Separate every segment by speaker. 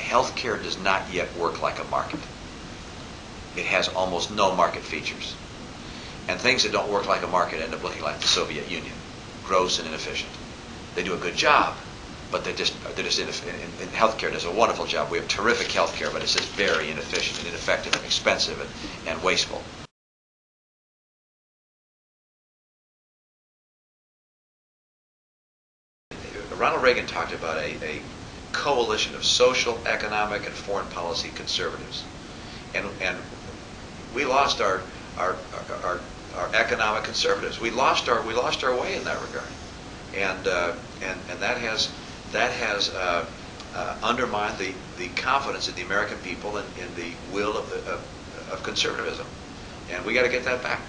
Speaker 1: healthcare does not yet work like a market. It has almost no market features. And things that don't work like a market end up looking like the Soviet Union, gross and inefficient. They do a good job, but they're just inefficient. And healthcare does a wonderful job. We have terrific healthcare, but it's just very inefficient and ineffective and expensive and wasteful. Ronald Reagan talked about a coalition of social, economic, and foreign policy conservatives, and we lost our economic conservatives. We lost our way in that regard, and that has undermined the confidence in the American people and in the will of conservatism, and we got to get that back.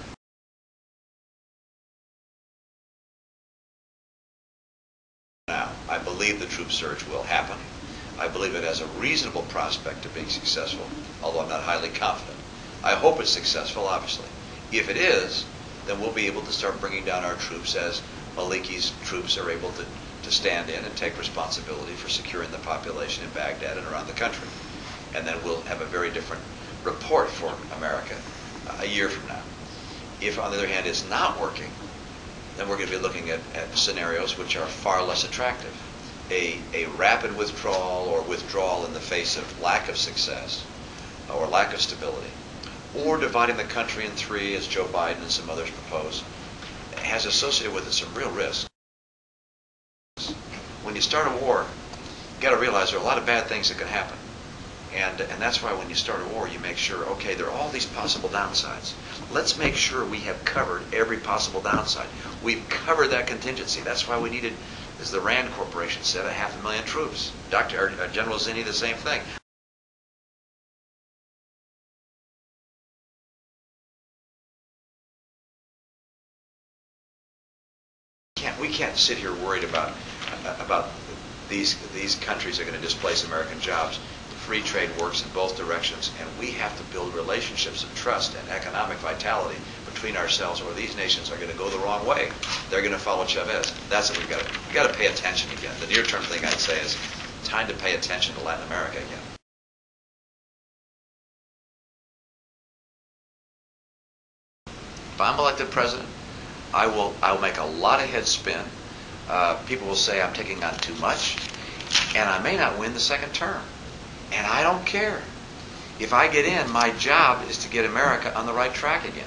Speaker 1: Now, I believe the troop surge will happen. I believe it has a reasonable prospect of being successful, although I'm not highly confident. I hope it's successful, obviously. If it is, then we'll be able to start bringing down our troops as Maliki's troops are able to stand in and take responsibility for securing the population in Baghdad and around the country. And then we'll have a very different report for America a year from now. If, on the other hand, it's not working, then we're going to be looking at scenarios which are far less attractive. A rapid withdrawal or withdrawal in the face of lack of success or lack of stability, or dividing the country in three, as Joe Biden and some others propose, has associated with it some real risks. When you start a war, you've got to realize there are a lot of bad things that can happen. And that's why when you start a war, you make sure, okay, there are all these possible downsides. Let's make sure we have covered every possible downside. We've covered that contingency. That's why we needed, as the Rand Corporation said, 500,000 troops. General Zinni, the same thing. We can't sit here worried about these countries are going to displace American jobs. Free trade works in both directions, and we have to build relationships of trust and economic vitality between ourselves, or these nations are going to go the wrong way. They're going to follow Chavez. That's what we've got to pay attention again. The near-term thing I'd say is time to pay attention to Latin America again. If I'm elected president, I will make a lot of heads spin. People will say I'm taking on too much, and I may not win the second term. And I don't care. If I get in, my job is to get America on the right track again.